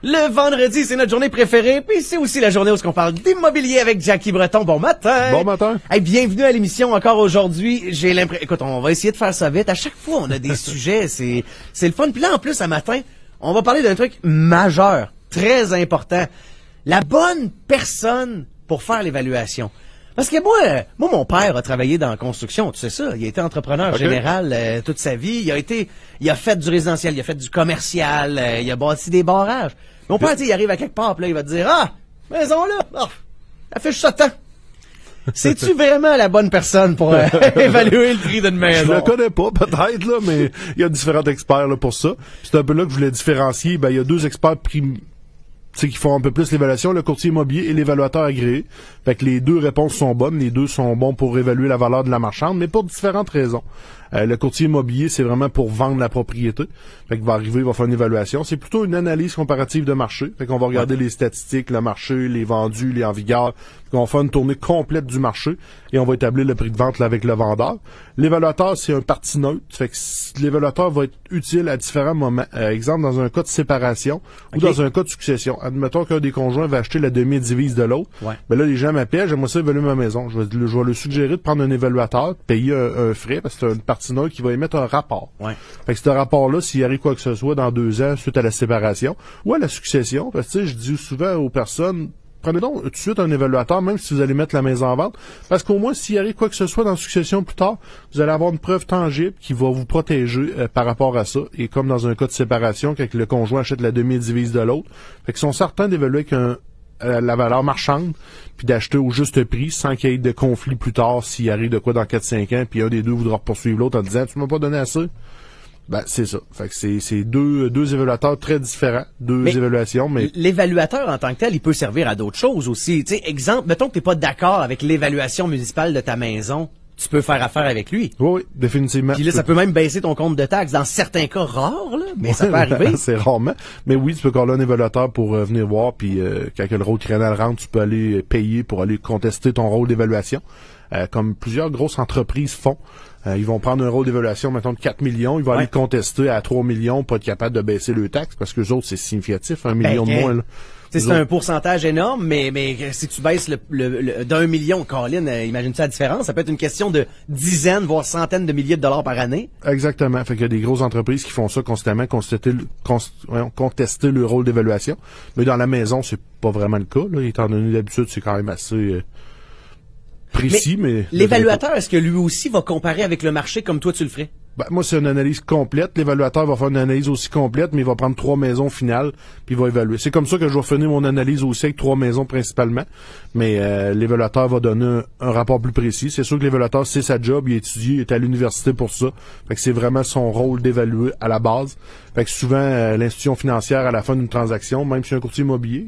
Le vendredi, c'est notre journée préférée, puis c'est aussi la journée où on parle d'immobilier avec Jackie Breton. Bon matin! Bon matin! Hey, bienvenue à l'émission encore aujourd'hui. J'ai l'impression... Écoute, on va essayer de faire ça vite. À chaque fois, on a des sujets, c'est le fun. Puis là, en plus, à matin, on va parler d'un truc majeur, très important. La bonne personne pour faire l'évaluation. Parce que moi, mon père a travaillé dans la construction, tu sais ça. Il a été entrepreneur général toute sa vie. Il a fait du résidentiel, il a fait du commercial, il a bâti des barrages. Mon père, il arrive à quelque part, puis là, il va te dire, ah, maison là, oh, ça fait juste ça temps. C'est-tu vraiment la bonne personne pour évaluer le prix d'une maison? Je le connais pas, peut-être, là, mais il y a différents experts là, pour ça. C'est un peu là que je voulais différencier. Ben, il y a deux experts qui font un peu plus l'évaluation, le courtier immobilier et l'évaluateur agréé. Fait que les deux réponses sont bonnes, les deux sont bons pour évaluer la valeur de la marchande, mais pour différentes raisons. Le courtier immobilier, c'est vraiment pour vendre la propriété. Fait qu'il va arriver, il va faire une évaluation. C'est plutôt une analyse comparative de marché. Fait qu'on va regarder les statistiques, le marché, les vendus, les en vigueur. Fait qu'on va faire une tournée complète du marché et on va établir le prix de vente là, avec le vendeur. L'évaluateur, c'est un parti neutre. Fait que l'évaluateur va être utile à différents moments. Exemple, dans un cas de séparation ou dans un cas de succession. Admettons qu'un des conjoints va acheter la demi-divise de l'autre. Ouais. Ben là, les gens m'appellent, j'aimerais ça évaluer ma maison. Je vais leur suggérer de prendre un évaluateur, payer un frais, parce que c'est une partie neutre qui va émettre un rapport. Ouais. Fait que ce rapport-là, s'il arrive quoi que ce soit dans 2 ans suite à la séparation ou à la succession, parce que tu sais, je dis souvent aux personnes, prenez donc tout de suite un évaluateur, même si vous allez mettre la maison en vente, parce qu'au moins, s'il arrive quoi que ce soit dans la succession plus tard, vous allez avoir une preuve tangible qui va vous protéger par rapport à ça. Et comme dans un cas de séparation, quand le conjoint achète la demi-divise de l'autre, fait qu'ils sont certains d'évaluer la valeur marchande, puis d'acheter au juste prix, sans qu'il y ait de conflit plus tard, s'il arrive de quoi dans 4-5 ans, puis un des deux voudra poursuivre l'autre en disant « Tu m'as pas donné assez ». Ben, c'est ça. Fait que c'est deux évaluateurs très différents, évaluations, mais... L'évaluateur, en tant que tel, il peut servir à d'autres choses aussi. Tu sais, exemple, mettons que t'es pas d'accord avec l'évaluation municipale de ta maison, tu peux faire affaire avec lui. Oui, définitivement. Puis là, ça peut même baisser ton compte de taxes. Dans certains cas rares, là, mais ça peut arriver. C'est rarement. Mais oui, tu peux coller un évaluateur pour venir voir, puis quand le rôle criminel rentre, tu peux aller payer pour aller contester ton rôle d'évaluation. Comme plusieurs grosses entreprises font. Ils vont prendre un rôle d'évaluation, mettons, de 4 millions. Ils vont aller contester à 3 millions pour être capable de baisser le taxe, parce que les autres, c'est significatif, 1 million de moins, là. C'est un pourcentage énorme, mais si tu baisses d'1 million, Colin, imagine-tu la différence? Ça peut être une question de dizaines, voire centaines de milliers de dollars par année. Exactement. Fait qu'il y a des grosses entreprises qui font ça constamment, contester le rôle d'évaluation. Mais dans la maison, c'est pas vraiment le cas, là. Étant donné d'habitude, c'est quand même assez précis, mais l'évaluateur, est-ce que lui aussi va comparer avec le marché comme toi tu le ferais? Ben, moi, c'est une analyse complète. L'évaluateur va faire une analyse aussi complète, mais il va prendre 3 maisons finales, puis il va évaluer. C'est comme ça que je vais finir mon analyse aussi avec 3 maisons principalement. Mais l'évaluateur va donner un rapport plus précis. C'est sûr que l'évaluateur, c'est sa job, il a étudié, il est à l'université pour ça. Fait que c'est vraiment son rôle d'évaluer à la base. Fait que souvent, l'institution financière, à la fin d'une transaction, même si un courtier immobilier,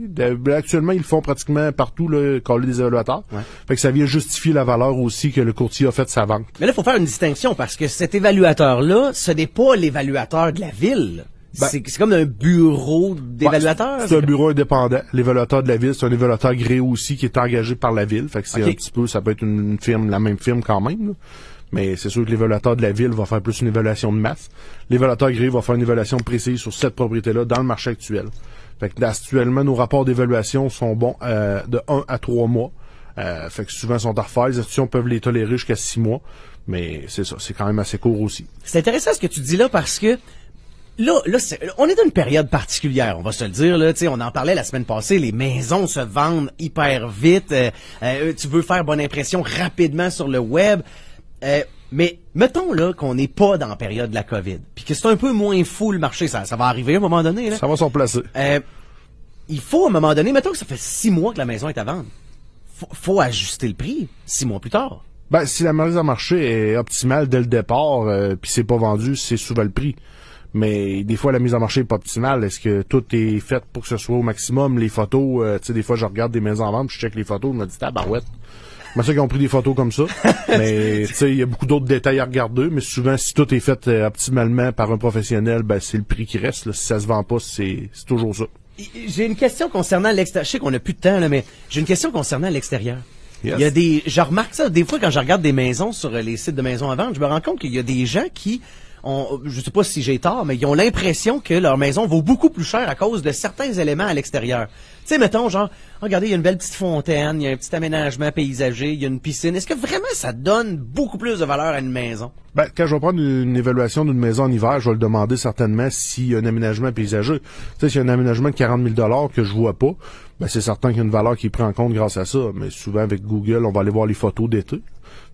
actuellement, ils le font pratiquement partout, là, coller des évaluateurs. Ouais. Fait que ça vient justifier la valeur aussi que le courtier a fait de sa vente. Mais là, il faut faire une distinction, parce que cet évaluateur-là, ce n'est pas l'évaluateur de la ville. Ben, c'est comme un bureau d'évaluateurs. C'est un bureau indépendant. L'évaluateur de la ville, c'est un évaluateur agréé aussi qui est engagé par la ville. Fait que c'est un petit peu, ça peut être une firme, la même firme quand même, là. Mais c'est sûr que l'évaluateur de la ville va faire plus une évaluation de masse. L'évaluateur agréé va faire une évaluation précise sur cette propriété-là dans le marché actuel. Fait que actuellement, nos rapports d'évaluation sont bons de 1 à 3 mois. Fait que souvent, ils sont à refaire. Les institutions peuvent les tolérer jusqu'à 6 mois. Mais c'est ça, c'est quand même assez court aussi. C'est intéressant ce que tu dis là, parce que là, on est dans une période particulière, on va se le dire, là, tu sais, on en parlait la semaine passée, les maisons se vendent hyper vite, tu veux faire bonne impression rapidement sur le web, mais mettons là qu'on n'est pas dans la période de la COVID, puis que c'est un peu moins fou le marché, ça va arriver à un moment donné, là. Ça va s'en placer. Il faut à un moment donné, mettons que ça fait 6 mois que la maison est à vendre, faut ajuster le prix 6 mois plus tard. Ben, si la mise en marché est optimale dès le départ, puis c'est pas vendu, c'est souvent le prix. Mais des fois, la mise en marché est pas optimale. Est-ce que tout est fait pour que ce soit au maximum? Les photos, tu sais, des fois, je regarde des maisons en vente, puis je check les photos, je me dis, tabarouette. Moi, ceux qui ont pris des photos comme ça. Mais, tu sais, il y a beaucoup d'autres détails à regarder. Mais souvent, si tout est fait optimalement par un professionnel, ben, c'est le prix qui reste, là. Si ça se vend pas, c'est toujours ça. J'ai une question concernant l'extérieur. Je sais qu'on a plus de temps, là, mais j'ai une question concernant l'extérieur. Yes. Il y a je remarque ça, des fois, quand je regarde des maisons sur les sites de maisons à vendre, je me rends compte qu'il y a des gens qui je sais pas si j'ai tort, mais ils ont l'impression que leur maison vaut beaucoup plus cher à cause de certains éléments à l'extérieur. Tu sais, mettons, genre, regardez, il y a une belle petite fontaine, il y a un petit aménagement paysager, il y a une piscine. Est-ce que vraiment ça donne beaucoup plus de valeur à une maison? Ben, quand je vais prendre une évaluation d'une maison en hiver, je vais le demander certainement s'il y a un aménagement paysager. Tu sais, s'il y a un aménagement de 40 000 $ que je vois pas, ben, c'est certain qu'il y a une valeur qui est prise en compte grâce à ça. Mais souvent, avec Google, on va aller voir les photos d'été.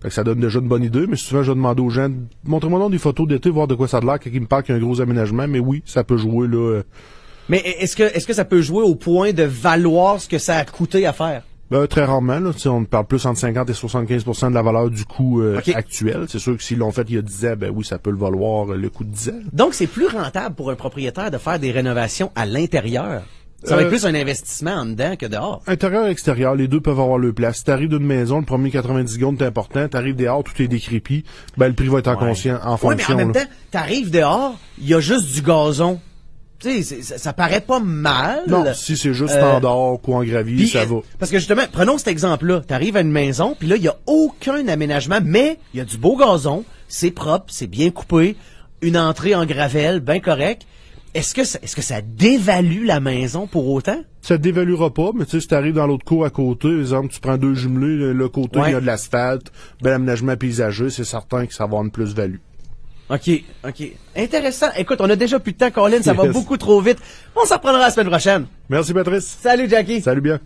Fait que ça donne déjà une bonne idée, mais souvent, je vais demander aux gens, montrez-moi donc des photos d'été, voir de quoi ça a l'air, qu'ils me parlent qu'il y a un gros aménagement. Mais oui, ça peut jouer, là. Mais est-ce que ça peut jouer au point de valoir ce que ça a coûté à faire? Très rarement, là. On parle plus entre 50 et 75% de la valeur du coût Okay. actuel. C'est sûr que s'ils l'ont fait il y a 10 ans, ben oui, ça peut le valoir le coût de 10 ans. Donc, c'est plus rentable pour un propriétaire de faire des rénovations à l'intérieur. Ça va être plus un investissement en dedans que dehors. Intérieur et extérieur, les deux peuvent avoir leur place. Si t'arrives d'une maison, le premier 90 secondes est important. T'arrives dehors, tout est décrépit. Ben, le prix va être en fonction. Ouais, mais en même temps, t'arrives dehors, il y a juste du gazon. Tu sais, ça paraît pas mal. Non, si c'est juste standard, coin gravier, ça va. Parce que justement, prenons cet exemple-là. T'arrives à une maison, puis là, il y a aucun aménagement, mais il y a du beau gazon, c'est propre, c'est bien coupé, une entrée en gravelle, bien correct. Est-ce que ça dévalue la maison pour autant? Ça dévaluera pas, mais tu sais, si t'arrives dans l'autre cour à côté, par exemple, tu prends deux jumelés, le côté, il y a de l'asphalte, bel aménagement paysager, c'est certain que ça va avoir une plus-value. OK. Intéressant. Écoute, on a déjà plus de temps, Colin, ça va beaucoup trop vite. On s'en reprendra la semaine prochaine. Merci, Patrice. Salut, Jackie. Salut bien.